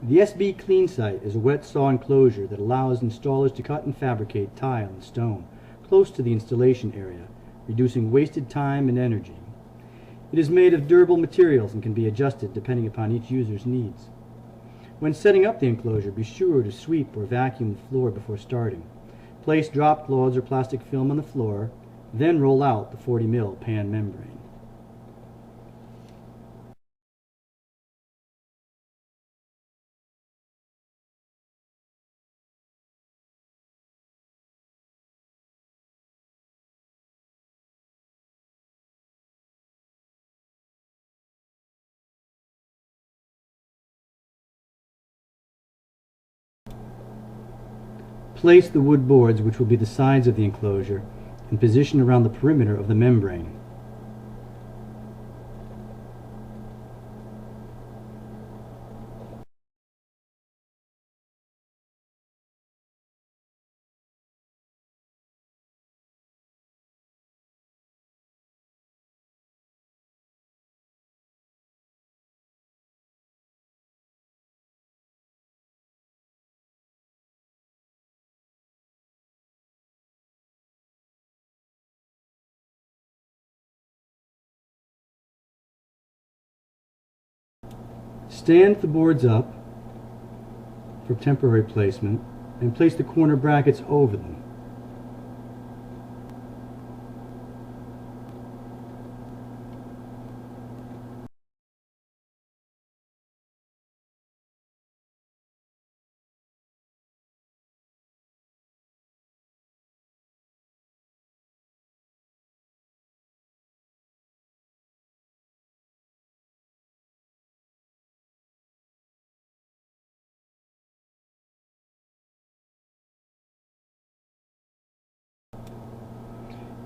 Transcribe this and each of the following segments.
The SBCleanSite is a wet saw enclosure that allows installers to cut and fabricate tile and stone close to the installation area, reducing wasted time and energy. It is made of durable materials and can be adjusted depending upon each user's needs. When setting up the enclosure, be sure to sweep or vacuum the floor before starting. Place drop cloths or plastic film on the floor, then roll out the 40 ml pan membrane. Place the wood boards, which will be the sides of the enclosure, in position around the perimeter of the membrane. Stand the boards up for temporary placement and place the corner brackets over them.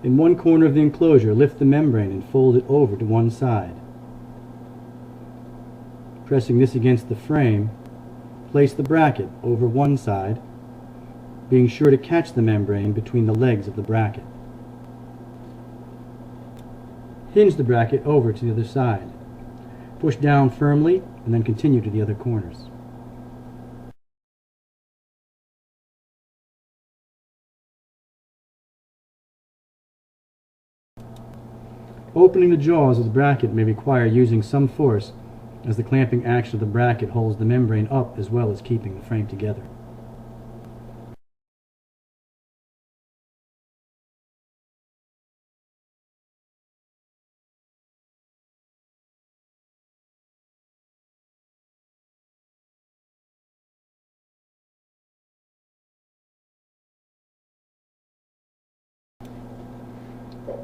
In one corner of the enclosure, lift the membrane and fold it over to one side. Pressing this against the frame, place the bracket over one side, being sure to catch the membrane between the legs of the bracket. Hinge the bracket over to the other side. Push down firmly and then continue to the other corners. Opening the jaws of the bracket may require using some force, as the clamping action of the bracket holds the membrane up as well as keeping the frame together.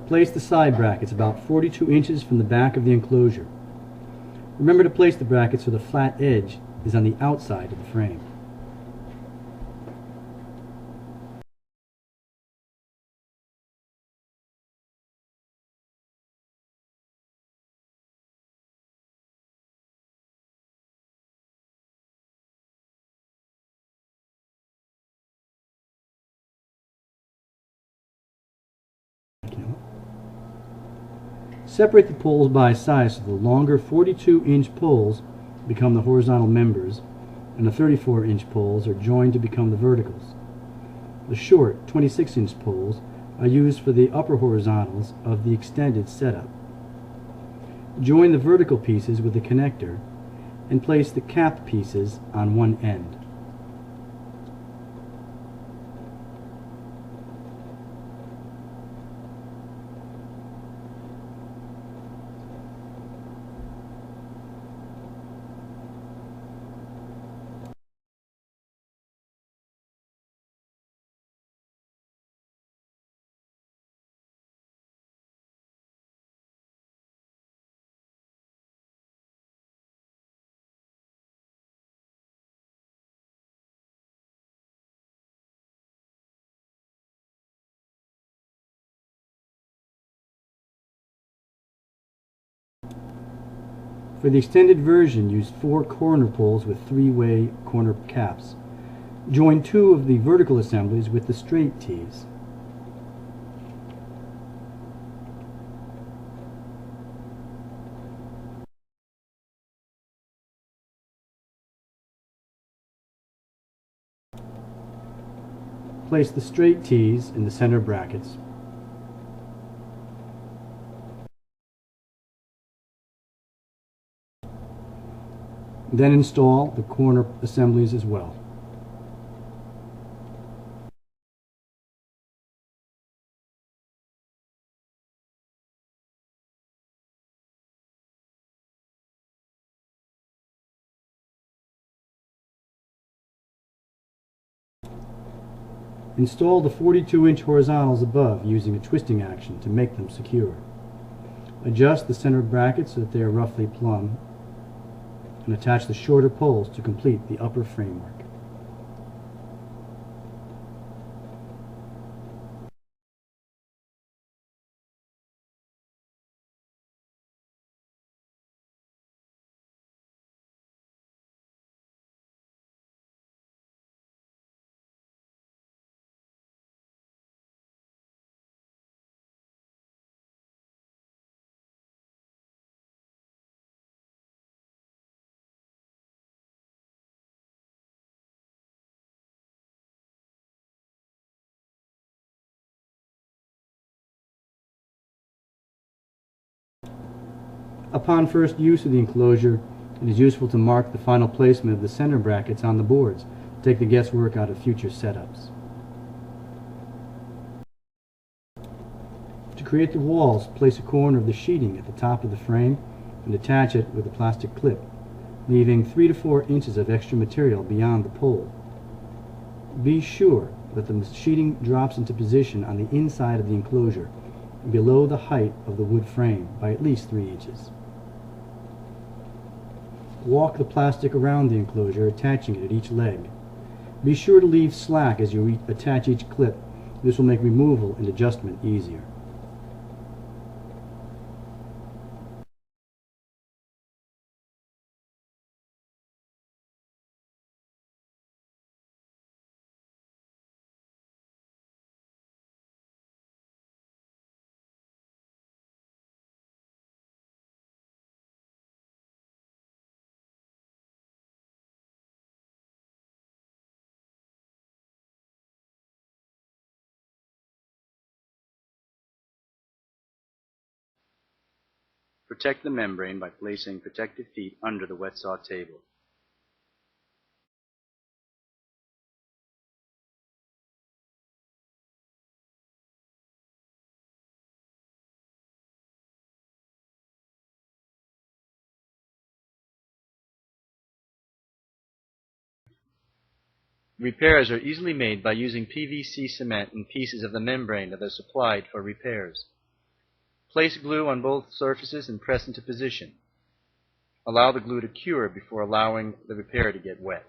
Place the side brackets about 42 inches from the back of the enclosure. Remember to place the bracket so the flat edge is on the outside of the frame. Separate the poles by size so the longer 42-inch poles become the horizontal members and the 34-inch poles are joined to become the verticals. The short 26-inch poles are used for the upper horizontals of the extended setup. Join the vertical pieces with the connector and place the cap pieces on one end. For the extended version, use 4 corner poles with 3-way corner caps. Join 2 of the vertical assemblies with the straight tees. Place the straight tees in the center brackets. Then install the corner assemblies as well. Install the 42-inch horizontals above using a twisting action to make them secure. Adjust the center brackets so that they are roughly plumb, and attach the shorter poles to complete the upper framework. Upon first use of the enclosure, it is useful to mark the final placement of the center brackets on the boards to take the guesswork out of future setups. To create the walls, place a corner of the sheeting at the top of the frame and attach it with a plastic clip, leaving 3 to 4 inches of extra material beyond the pole. Be sure that the sheeting drops into position on the inside of the enclosure, below the height of the wood frame by at least 3 inches. Walk the plastic around the enclosure, attaching it at each leg. Be sure to leave slack as you attach each clip. This will make removal and adjustment easier. Protect the membrane by placing protective feet under the wet saw table. Repairs are easily made by using PVC cement and pieces of the membrane that are supplied for repairs. Place glue on both surfaces and press into position. Allow the glue to cure before allowing the repair to get wet.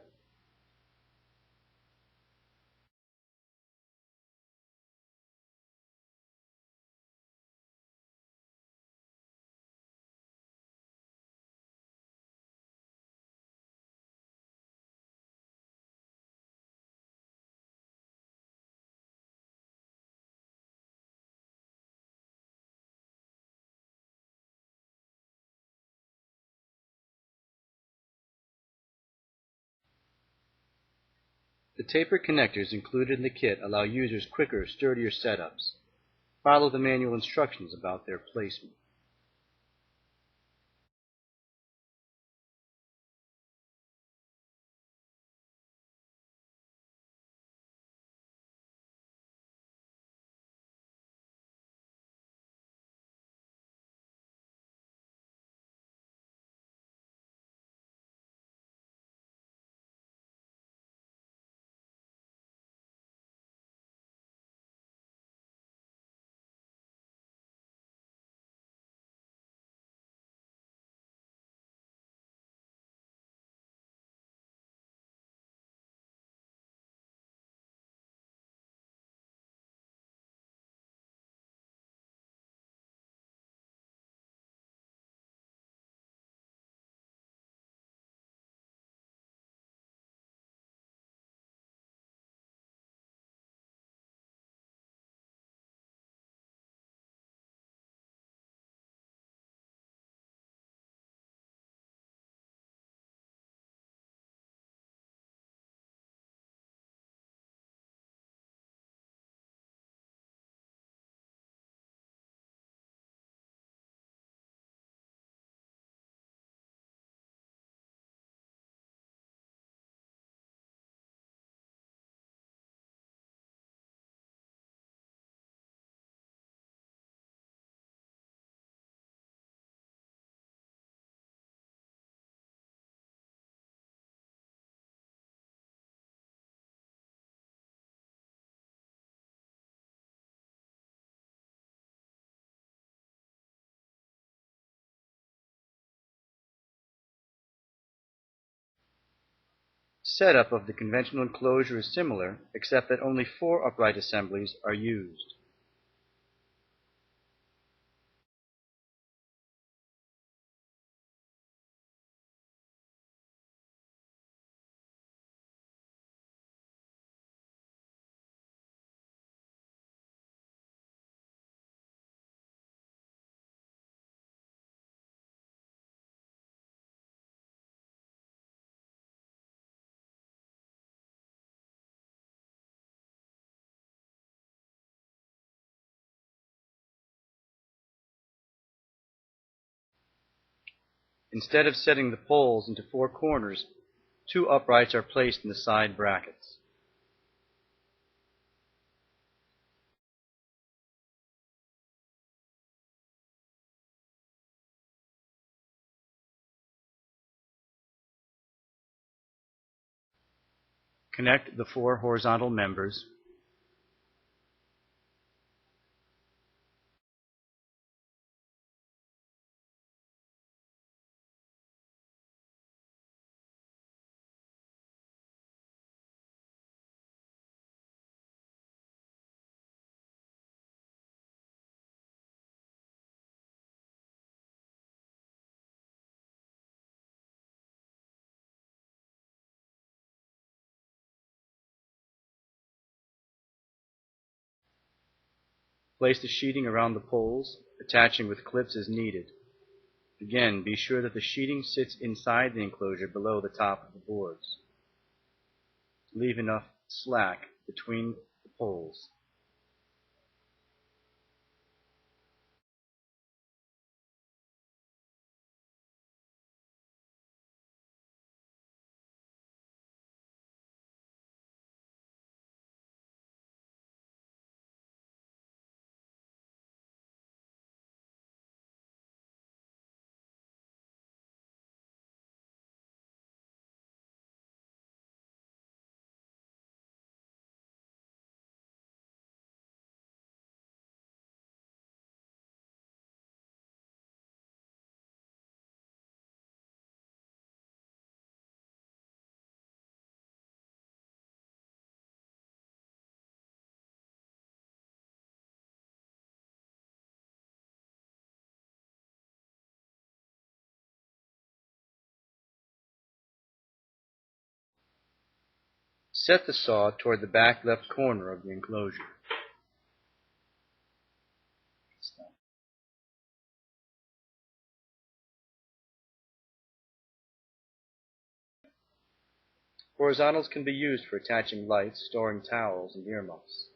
The tapered connectors included in the kit allow users quicker, sturdier setups. Follow the manual instructions about their placement. Setup of the conventional enclosure is similar, except that only 4 upright assemblies are used. Instead of setting the poles into 4 corners, 2 uprights are placed in the side brackets. Connect the 4 horizontal members. Place the sheeting around the poles, attaching with clips as needed. Again, be sure that the sheeting sits inside the enclosure below the top of the boards. Leave enough slack between the poles. Set the saw toward the back left corner of the enclosure. Horizontals can be used for attaching lights, storing towels, and earmuffs.